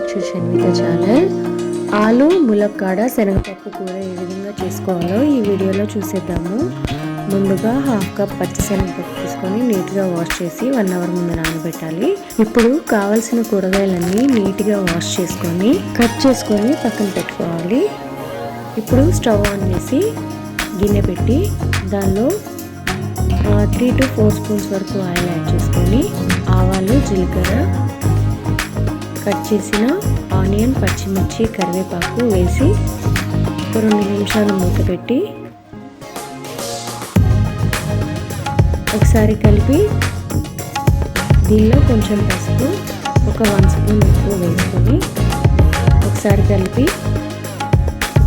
Back to Shanvitha channel. ఆలు ములక్కాడ శనగపప్పు కూర ఏ విధంగా చేసుకోవాలో ఈ వీడియోలో చూసేద్దాము. ముందుగా హాఫ్ కప్ పచ్చి శనగపప్పు తీసుకొని నీట్గా వాష్ చేసి 1 అవర్ ముందు నానబెట్టాలి. ఇప్పుడు కావాల్సిన కూరగాయలన్నీ నీట్గా వాష్ చేసుకొని కట్ చేసుకొని పక్కన పెట్టుకోవాలి. ఇప్పుడు స్టవ్ ఆన్ చేసి గిన్నె పెట్టి దానిలో 3 to 4 స్పూన్స్ వరకు ఆయిల్ యాడ్ చేసుకొని ఆవాలు, జీలకర్ర, కట్ చేసిన ఆనియన్, పచ్చిమిర్చి, కరివేపాకు వేసి ఒక 2 నిమిషాలు మూత పెట్టి ఒకసారి కలిపి దీనిలో కొంచెం పసుపు, ఒక 1 స్పూన్ ఉప్పు వేసుకొని ఒకసారి కలిపి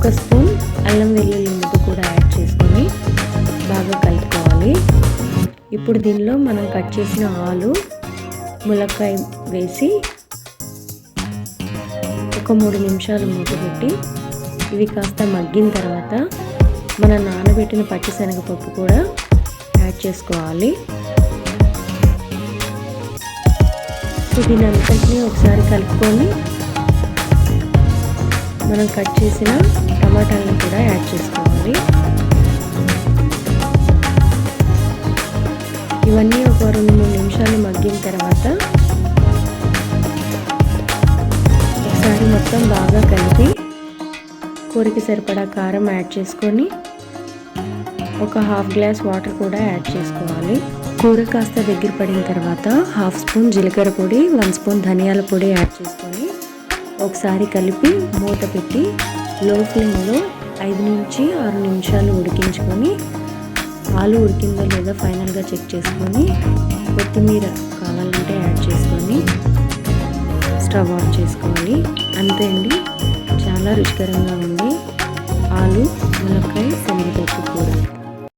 1 స్పూన్ అల్లం వెల్లుల్లి ముద్ద కూడా యాడ్ చేసుకొని బాగా కలుపుకోవాలి. ఇప్పుడు దీనిలో మనం కట్ చేసిన ఆలు, ములక్కాయ వేసి ఒక 3 నిమిషాలు మూత పెట్టి ఇవి కాస్త మగ్గిన తర్వాత మన నానబెట్టిన పచ్చి శనగపప్పు కూడా యాడ్ చేసుకోవాలి. దీని అంతటినీ ఒకసారి కలుపుకొని మనం కట్ చేసిన టమాటాలను కూడా యాడ్ చేసుకోవాలి. ఇవన్నీ ఒక 2-3 నిమిషాలు మగ్గిన తర్వాత ఒకసారి మొత్తం బాగా కలిపి కూరకి సరిపడా కారం యాడ్ చేసుకొని ఒక హాఫ్ గ్లాస్ వాటర్ కూడా యాడ్ చేసుకోవాలి. కూర కాస్త దగ్గర పడిన తర్వాత 1/2 స్పూన్ జీలకర్ర పొడి, 1 స్పూన్ ధనియాల పొడి యాడ్ చేసుకొని ఒకసారి కలిపి మూత పెట్టి లో ఫ్లేమ్లో 5 నుంచి 6 నిమిషాలు ఉడికించుకొని ఆలు ఉడికిందో లేదో ఫైనల్గా చెక్ చేసుకొని కొత్తిమీర కావాలంటే యాడ్ చేసుకొని స్టవ్ ఆఫ్ చేసుకోవాలి. అంతే అండి, చాలా రుచికరంగా ఉంది ఆలు